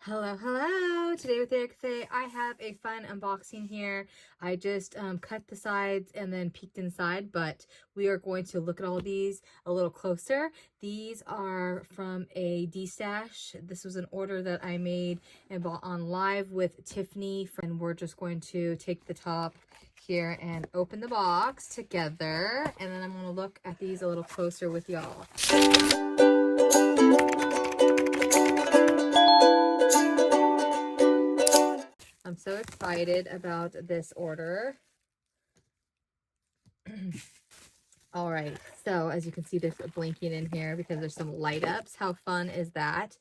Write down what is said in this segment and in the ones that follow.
Hello, hello. Today with Eric Faye, I have a fun unboxing here. I just cut the sides and then peeked inside, but we are going to look at all of these a little closer. These are from a Destash. This was an order that I made and bought on live with Tiffany, and we're just going to take the top here and open the box together, and then I'm going to look at these a little closer with y'all. I'm so excited about this order. All right, so as you can see, there's a blinking in here because there's some light ups. How fun is that?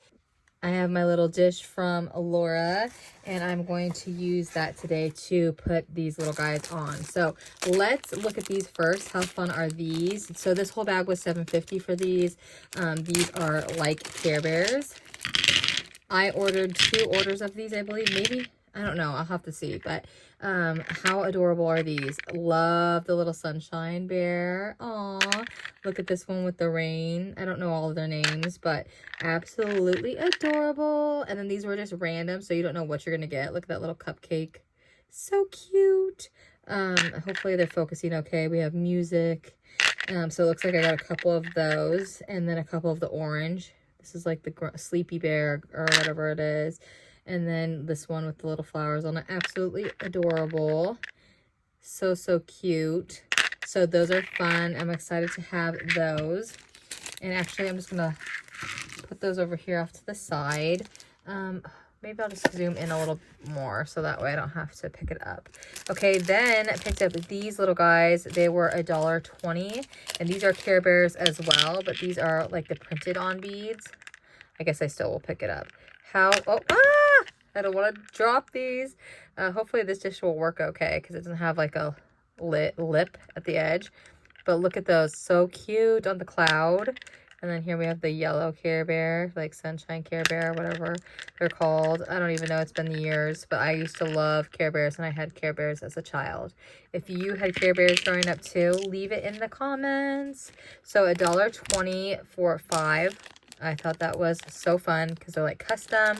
I have my little dish from Laura, and I'm going to use that today to put these little guys on. So let's look at these first. How fun are these? So this whole bag was $7.50 for these. These are like Care Bears. I ordered 2 orders of these, I believe. Maybe, I don't know, I'll have to see. But how adorable are these? Love the little sunshine bear. Aw, look at this one with the rain. I don't know all of their names, but absolutely adorable. And then these were just random, so you don't know what you're gonna get. Look at that little cupcake. So cute. Hopefully they're focusing okay. We have music. So it looks like I got a couple of those, and then a couple of the orange. This is like the sleepy bear or whatever it is. And then this one with the little flowers on it. Absolutely adorable. So, so cute. So those are fun. I'm excited to have those. And actually, I'm just going to put those over here off to the side. Maybe I'll just zoom in a little more so that way I don't have to pick it up. Okay, then I picked up these little guys. They were $1.20, and these are Care Bears as well, but these are like the printed on beads. I guess I still will pick it up. I don't want to drop these. Hopefully this dish will work okay because it doesn't have like a lip at the edge. But look at those, so cute on the cloud. And then here we have the yellow Care Bear, like Sunshine Care Bear, whatever they're called. I don't even know, it's been years, but I used to love Care Bears, and I had Care Bears as a child. If you had Care Bears growing up too, leave it in the comments. So $1.20 for 5. I thought that was so fun because they're like custom.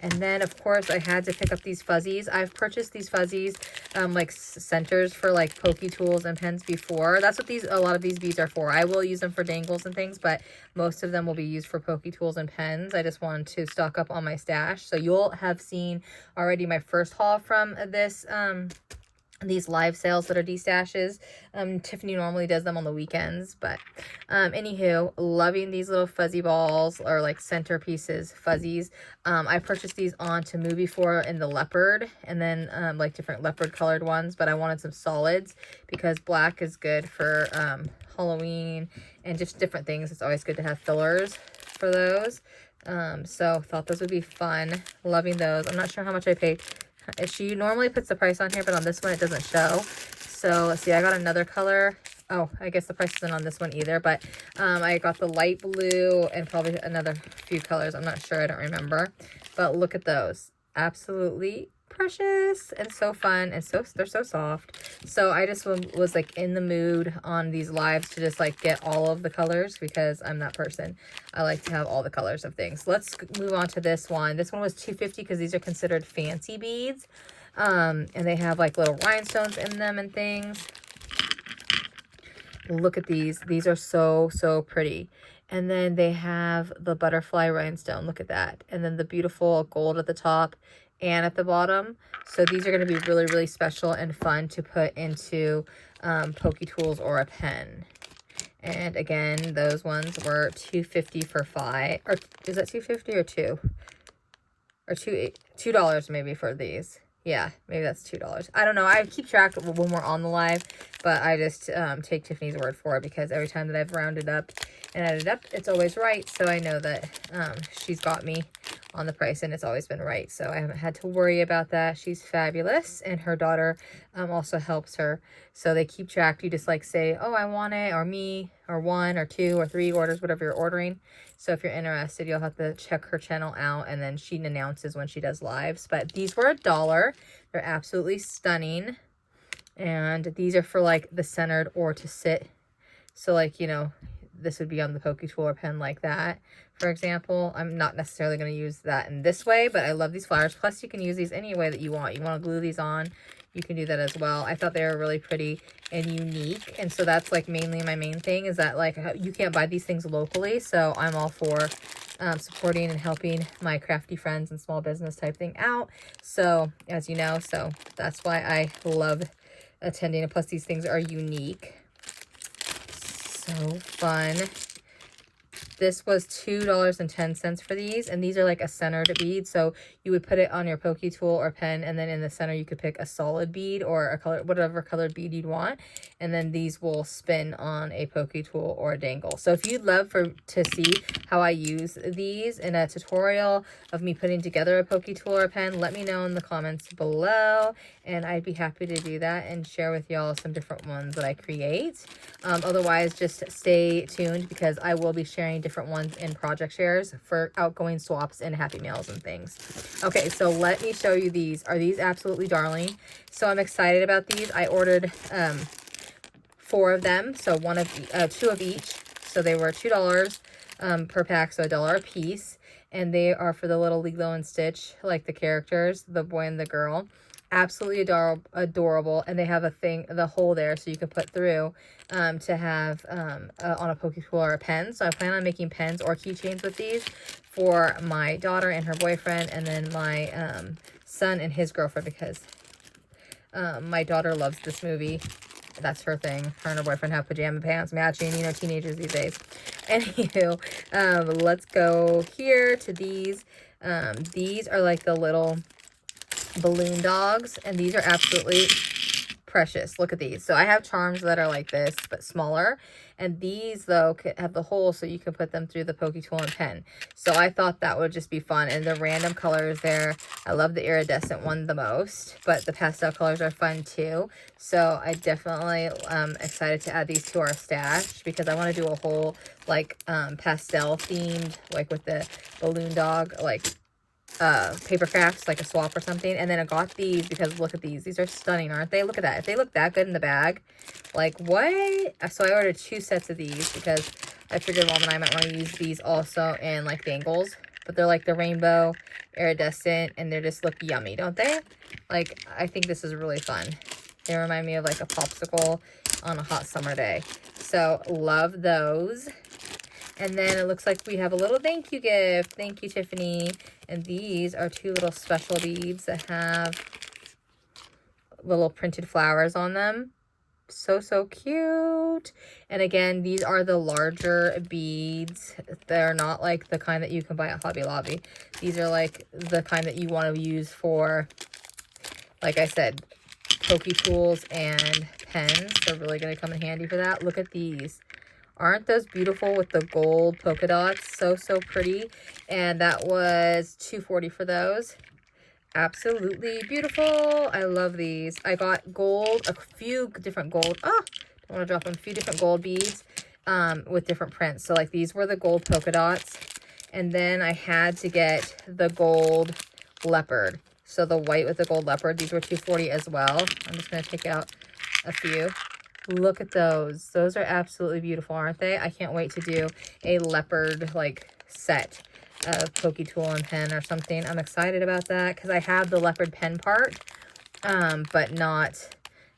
And then, of course, I had to pick up these fuzzies. I've purchased these fuzzies, like centers for like Pokey tools and pens before. That's what a lot of these beads are for. I will use them for dangles and things, but most of them will be used for Pokey tools and pens. I just wanted to stock up on my stash. So you'll have seen already my first haul from this, these live sales that are Destashes. Tiffany normally does them on the weekends, but anywho, loving these little fuzzy balls, or like centerpieces, fuzzies. I purchased these on Temu before in the leopard, and then like different leopard colored ones, but I wanted some solids because black is good for Halloween and just different things. It's always good to have fillers for those. So thought those would be fun. Loving those. I'm not sure how much I paid. She normally puts the price on here, but on this one it doesn't show. So let's see, I got another color. Oh, I guess the price isn't on this one either, but I got the light blue and probably another few colors. I'm not sure, I don't remember. But look at those. Absolutely precious and so fun, and they're so soft. So I just was like in the mood on these lives to just like get all of the colors because I'm that person. I like to have all the colors of things. Let's move on to this one. This one was $2.50 because these are considered fancy beads, and they have like little rhinestones in them and things. Look at these. These are so pretty. And then they have the butterfly rhinestone. Look at that. And then the beautiful gold at the top and at the bottom. So these are going to be really special and fun to put into Pokey tools or a pen. And again, those ones were $2.50 for 5. Or is that $2.50 or 2? Or $2 maybe for these. Yeah, maybe that's $2. I don't know. I keep track of when we're on the live, but I just take Tiffany's word for it because every time that I've rounded up and added up, it's always right. So I know that she's got me on the price and it's always been right. So I haven't had to worry about that. She's fabulous, and her daughter also helps her. So they keep track. You just like say, oh, I want it, or me, or 1 or 2 or 3 orders, whatever you're ordering. So if you're interested, you'll have to check her channel out, and then she announces when she does lives. But these were $1. They're absolutely stunning. And these are for like the centered or to sit. So like, you know, this would be on the Pokey tool or pen like that, for example. I'm not necessarily going to use that in this way, but I love these flowers. Plus, you can use these any way that you want. You want to glue these on, you can do that as well. I thought they were really pretty and unique, and so that's like mainly my main thing, is that like you can't buy these things locally, so I'm all for supporting and helping my crafty friends and small business type thing out. So as you know, so that's why I love attending, and plus these things are unique. So fun. This was $2.10 for these, and these are like a centered bead. So you would put it on your Pokey tool or pen, and then in the center you could pick a solid bead or a color, whatever colored bead you'd want, and then these will spin on a Pokey tool or a dangle. So if you'd love to see how I use these in a tutorial of me putting together a Pokey tool or a pen, let me know in the comments below, and I'd be happy to do that and share with y'all some different ones that I create. Otherwise, just stay tuned, because I will be sharing different ones in project shares for outgoing swaps and happy mails and things. Okay, so let me show you these. Are these absolutely darling? So I'm excited about these. I ordered 4 of them, so 2 of each. So they were $2 per pack, so $1 a piece. And they are for the little Lilo and Stitch, like the characters, the boy and the girl. Absolutely adorable, and they have the hole there so you can put through to have on a Pokey tool or a pen. So I plan on making pens or keychains with these for my daughter and her boyfriend, and then my son and his girlfriend, because my daughter loves this movie. That's her thing. Her and her boyfriend have pajama pants matching, you know, teenagers these days. Anywho, let's go here to these. These are like the little balloon dogs, and these are absolutely precious. Look at these. So I have charms that are like this but smaller, and these though have the hole so you can put them through the Pokey tool and pen. So I thought that would just be fun, and the random colors there, I love the iridescent one the most, but the pastel colors are fun too. So I definitely excited to add these to our stash, because I want to do a whole like pastel themed, like with the balloon dog, like paper crafts, like a swap or something. And then I got these because look at these are stunning, aren't they? Look at that. If they look that good in the bag, like what? So I ordered 2 sets of these because I figured Mom and I might want to use these also in like dangles, but they're like the rainbow iridescent, and they just look yummy, don't they? Like, I think this is really fun. They remind me of like a popsicle on a hot summer day. So love those. And then it looks like we have a little thank you gift. Thank you, Tiffany. And these are 2 little special beads that have little printed flowers on them. So, so cute. And again, these are the larger beads. They're not like the kind that you can buy at Hobby Lobby. These are like the kind that you want to use for, like I said, Pokey tools and pens. They're really going to come in handy for that. Look at these. Aren't those beautiful with the gold polka dots? So, so pretty. And that was $2.40 for those. Absolutely beautiful. I love these. I got gold, a few different gold. Oh, don't want to drop them. A few different gold beads with different prints. So, like, these were the gold polka dots. And then I had to get the gold leopard. So, the white with the gold leopard. These were $2.40 as well. I'm just going to take out a few. Look at those. Those are absolutely beautiful, aren't they? I can't wait to do a leopard like set of Pokey tool and pen or something. I'm excited about that because I have the leopard pen part, but not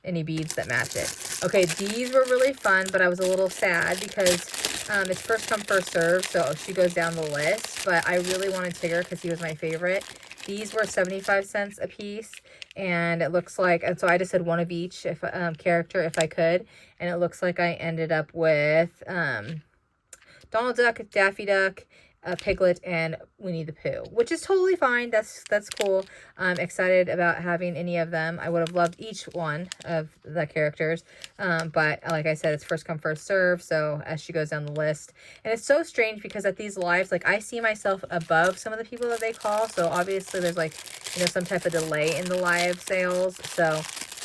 any beads that match it. Okay, these were really fun, but I was a little sad because it's first come, first serve, so she goes down the list. But I really wanted Tigger because he was my favorite. These were 75 cents a piece, and it looks like, and so I just said 1 of each if character if I could, and it looks like I ended up with Donald Duck, Daffy Duck, Piglet, and Winnie the Pooh, which is totally fine. That's cool. I'm excited about having any of them. I would have loved each one of the characters, but like I said, it's first come, first serve, so as she goes down the list. And it's so strange because at these lives, like, I see myself above some of the people that they call, so obviously there's, like, you know, some type of delay in the live sales, so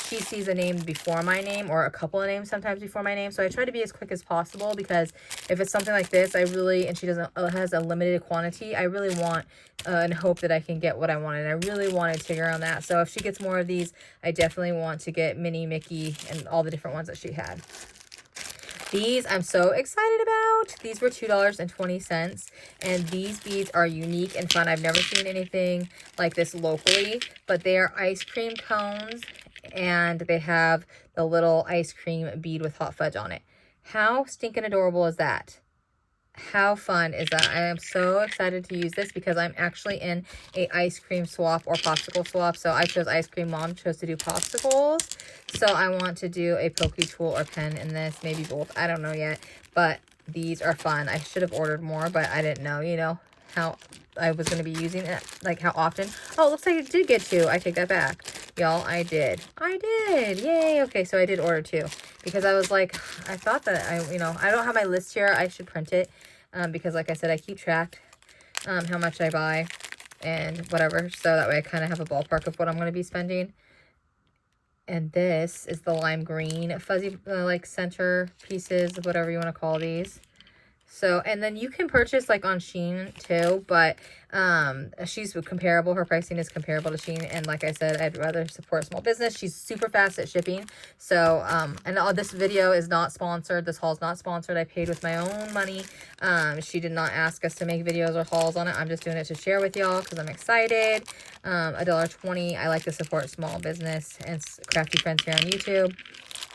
she sees a name before my name, or a couple of names sometimes before my name. So I try to be as quick as possible, because if it's something like this, I really, and she doesn't has a limited quantity, I really want and hope that I can get what I want. And I really wanted Tigger on that. So if she gets more of these, I definitely want to get Minnie, Mickey, and all the different ones that she had. These I'm so excited about. These were $2.20, and these beads are unique and fun. I've never seen anything like this locally, but they are ice cream cones, and they have the little ice cream bead with hot fudge on it. How stinking adorable is that? How fun is that? I am so excited to use this because I'm actually in a ice cream swap or popsicle swap. So I chose ice cream. Mom chose to do popsicles. So I want to do a Pokey tool or pen in this, maybe both. I don't know yet, but these are fun. I should have ordered more, but I didn't know, you know, how I was going to be using it, like how often. Oh, it looks like I did get two. I take that back. Y'all, I did. Yay. Okay, so I did order two because I was like, I thought that I don't have my list here. I should print it because like I said, I keep track how much I buy and whatever. So that way I kind of have a ballpark of what I'm going to be spending. And this is the lime green fuzzy like center pieces, whatever you want to call these. So, and then you can purchase like on Shein too, but she's comparable. Her pricing is comparable to Shein. And like I said, I'd rather support small business. She's super fast at shipping. So, and all this video is not sponsored. This haul is not sponsored. I paid with my own money. She did not ask us to make videos or hauls on it. I'm just doing it to share with y'all because I'm excited. $1.20. I like to support small business and crafty friends here on YouTube.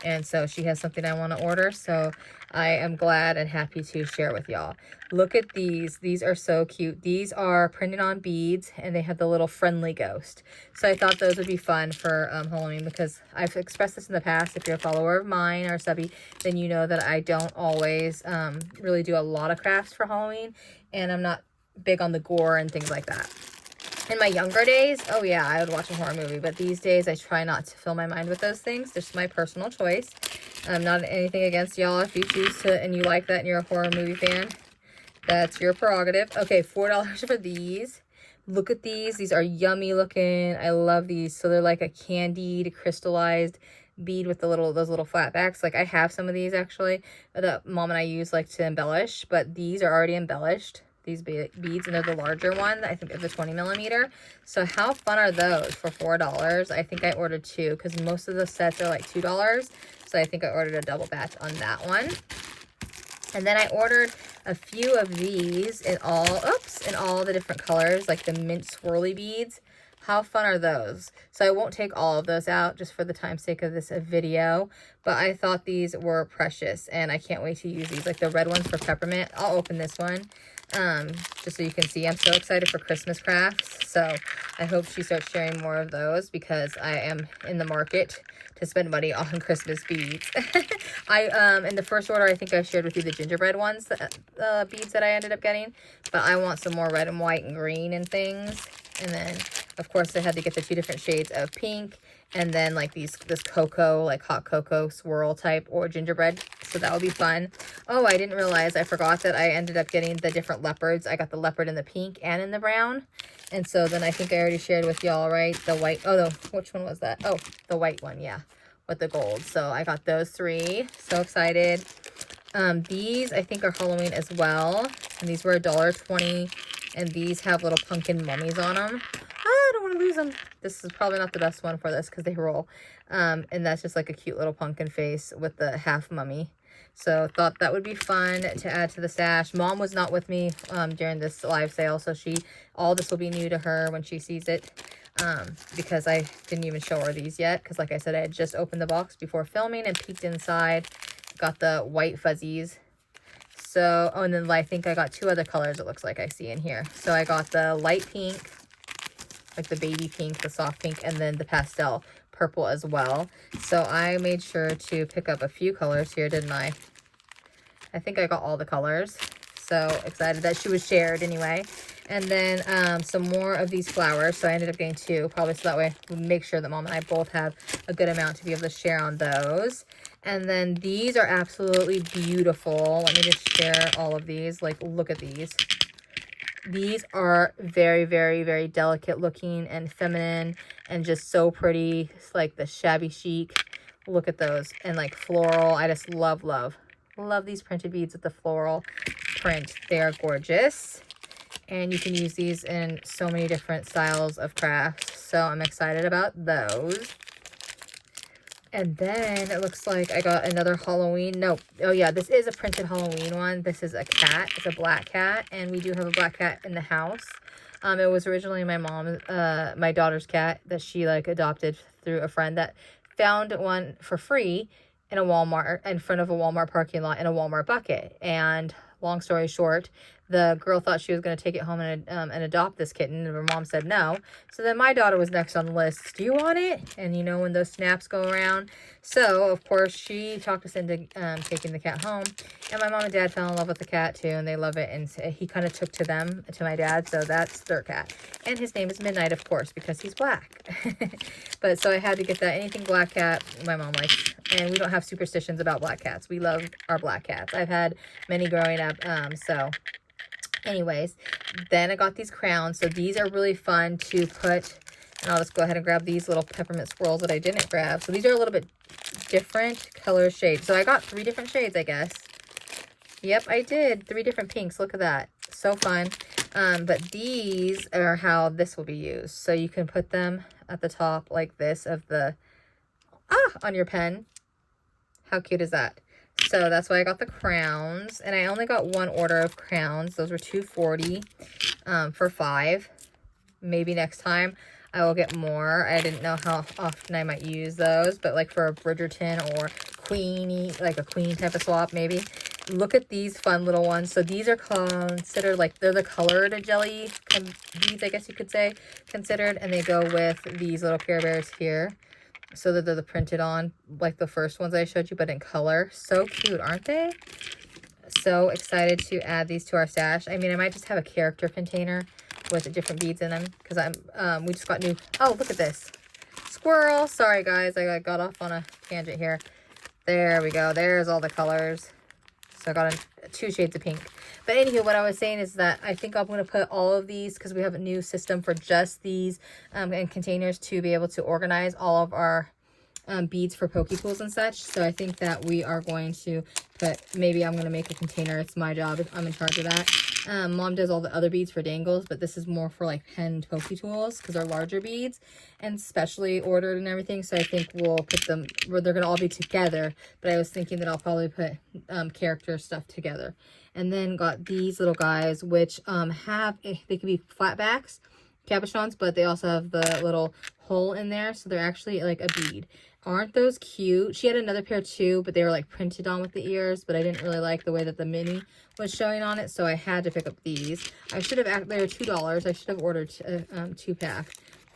And so she has something I want to order. So I am glad and happy to share with y'all. Look at these. These are so cute. These are printed on beads and they have the little friendly ghost. So I thought those would be fun for Halloween because I've expressed this in the past. If you're a follower of mine or subby, then you know that I don't always really do a lot of crafts for Halloween. And I'm not big on the gore and things like that. In my younger days, oh yeah, I would watch a horror movie, but these days I try not to fill my mind with those things. Just my personal choice. Not anything against y'all. If you choose to and you like that and you're a horror movie fan, that's your prerogative. Okay, $4 for these. Look at these. These are yummy looking. I love these. So they're like a candied, crystallized bead with those little flat backs. Like I have some of these actually that Mom and I use like to embellish, but these are already embellished. These beads, and they're the larger one. I think it's a 20 millimeter. So how fun are those for $4? I think I ordered two because most of the sets are like $2. So I think I ordered a double batch on that one. And then I ordered a few of these in all the different colors, like the mint swirly beads. How fun are those? So I won't take all of those out just for the time's sake of this video, but I thought these were precious and I can't wait to use these. Like the red ones for peppermint. I'll open this one just so you can see. I'm so excited for Christmas crafts. So I hope she starts sharing more of those because I am in the market to spend money on Christmas beads. In the first order, I think I shared with you the gingerbread ones, the beads that I ended up getting, but I want some more red and white and green and things. And then, of course, I had to get the two different shades of pink. And then, like, this cocoa, like hot cocoa swirl type or gingerbread. So that will be fun. Oh, I didn't realize. I forgot that I ended up getting the different leopards. I got the leopard in the pink and in the brown. And so then I think I already shared with y'all, right? The white. Oh, no. Which one was that? Oh, the white one. Yeah. With the gold. So I got those three. So excited. These, I think, are Halloween as well. And these were $1.20. And these have little pumpkin mummies on them. I don't want to lose them. This is probably not the best one for this because they roll. And that's just like a cute little pumpkin face with the half mummy. So thought that would be fun to add to the stash. Mom was not with me during this live sale. So all this will be new to her when she sees it. Because I didn't even show her these yet. Because like I said, I had just opened the box before filming and peeked inside. Got the white fuzzies. So, oh, and then I think I got two other colors it looks like I see in here. So I got the light pink, like the baby pink, the soft pink, and then the pastel purple as well. So I made sure to pick up a few colors here, didn't I? I think I got all the colors. So excited that she was shared anyway. And then some more of these flowers. So I ended up getting two, probably so that way we make sure that Mom and I both have a good amount to be able to share on those. And then these are absolutely beautiful. Let me just share all of these. Like, look at these. These are very, very, very delicate looking and feminine and just so pretty. It's like the shabby chic. Look at those. And like floral. I just love these printed beads with the floral print. They are gorgeous. And you can use these in so many different styles of crafts. So I'm excited about those. And then it looks like I got another Halloween. No, oh yeah, this is a printed Halloween one. This is a cat. It's a black cat, and we do have a black cat in the house. It was originally my mom, my daughter's cat that she like adopted through a friend that found one for free in a Walmart, in front of a Walmart parking lot in a Walmart bucket. And long story short, the girl thought she was going to take it home and adopt this kitten, and her mom said no. So then my daughter was next on the list. Do you want it? And you know when those snaps go around. So of course she talked us into taking the cat home, and my mom and dad fell in love with the cat too, and they love it. And he kind of took to them, to my dad. So that's their cat, and his name is Midnight, of course, because he's black. But so I had to get that. Anything black cat, my mom likes, and we don't have superstitions about black cats. We love our black cats. I've had many growing up, so. Anyways, then I got these crowns. So these are really fun to put, and I'll just go ahead and grab these little peppermint swirls that I didn't grab. So these are a little bit different color shades. So I got 3 different shades, I guess. Yep, I did. 3 different pinks. Look at that. So fun. But these are how this will be used. So you can put them at the top like this of the, on your pen. How cute is that? So that's why I got the crowns, and I only got 1 order of crowns. Those were $2.40 for 5. Maybe next time I will get more. I didn't know how often I might use those, but like for a Bridgerton or Queenie, like a queen type of swap maybe. Look at these fun little ones. So these are considered like, they're the colored jelly beads, I guess you could say, considered, and they go with these little Care Bears here. So that they're the printed on, like the first ones I showed you, but in color. So cute, aren't they? So excited to add these to our stash. I mean, I might just have a character container with different beads in them, because we just got new. Oh, look at this squirrel. Sorry guys, I got off on a tangent here. There we go. There's all the colors. So I got 2 shades of pink. But anywho, what I was saying is that I think I'm going to put all of these, because we have a new system for just these and containers to be able to organize all of our beads for Pokey pools and such. So I think that we are going to put, maybe I'm going to make a container. It's my job. I'm in charge of that. Mom does all the other beads for dangles, but this is more for like penned Pokey tools, because they're larger beads and specially ordered and everything. So I think we'll put them where they're going to all be together. But I was thinking that I'll probably put character stuff together. And then got these little guys, which have, they can be flat backs, cabochons, but they also have the little hole in there. So they're actually like a bead. Aren't those cute? She had another pair too, but they were like printed on with the ears, but I didn't really like the way that the mini was showing on it, so I had to pick up these. I should have, they were $2. I should have ordered 2-pack.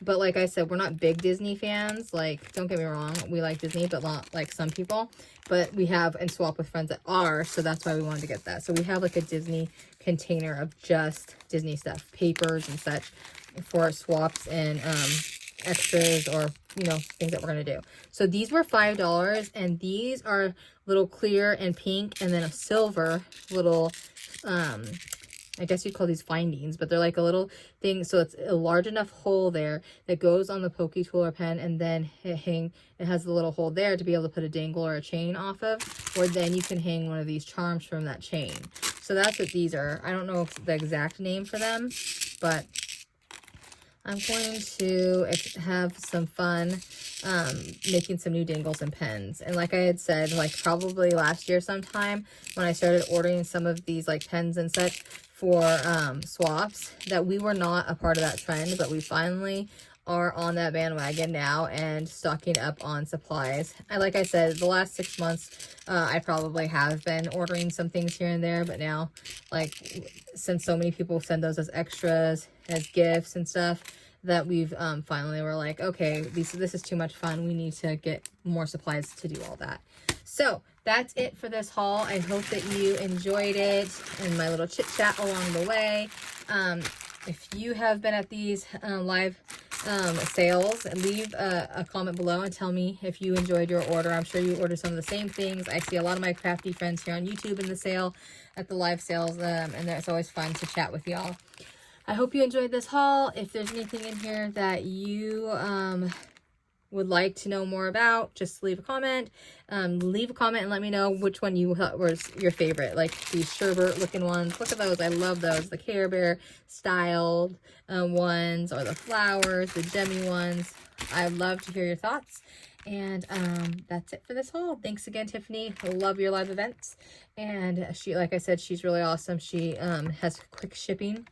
But like I said, we're not big Disney fans. Like, don't get me wrong, we like Disney, but not like some people. But we have and swap with friends that are, so that's why we wanted to get that. So we have like a Disney container of just Disney stuff, papers and such, for swaps and extras, or you know, things that we're gonna do. So these were $5, and these are little clear and pink, and then a silver little I guess you'd call these findings, but they're like a little thing. So it's a large enough hole there that goes on the Pokey tool or pen, and then it has the little hole there to be able to put a dangle or a chain off of, or then you can hang one of these charms from that chain. So that's what these are. I don't know the exact name for them, but I'm going to have some fun making some new dangles and pens. And like I had said, like probably last year sometime when I started ordering some of these like pens and such for swaps, that we were not a part of that trend, but we finally are on that bandwagon now and stocking up on supplies. Like I said, the last 6 months, I probably have been ordering some things here and there, but now, like, since so many people send those as extras, as gifts and stuff, that we've finally were like, okay, this is too much fun. We need to get more supplies to do all that. So that's it for this haul. I hope that you enjoyed it and my little chit chat along the way. If you have been at these live sales, leave a comment below and tell me if you enjoyed your order. I'm sure you ordered some of the same things. I see a lot of my crafty friends here on YouTube in the sale, at the live sales, and it's always fun to chat with y'all. I hope you enjoyed this haul. If there's anything in here that you would like to know more about, just leave a comment. Leave a comment and let me know which one you thought was your favorite. Like these sherbet looking ones. Look at those. I love those. The Care Bear styled ones, or the flowers, the gemmy ones. I'd love to hear your thoughts. And that's it for this haul. Thanks again, Tiffany. I love your live events. And she, like I said, she's really awesome. She has quick shipping.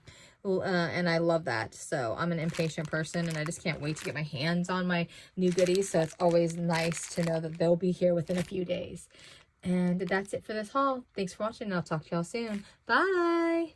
And I love that. So I'm an impatient person and I just can't wait to get my hands on my new goodies. So it's always nice to know that they'll be here within a few days. And that's it for this haul. Thanks for watching and I'll talk to y'all soon. Bye.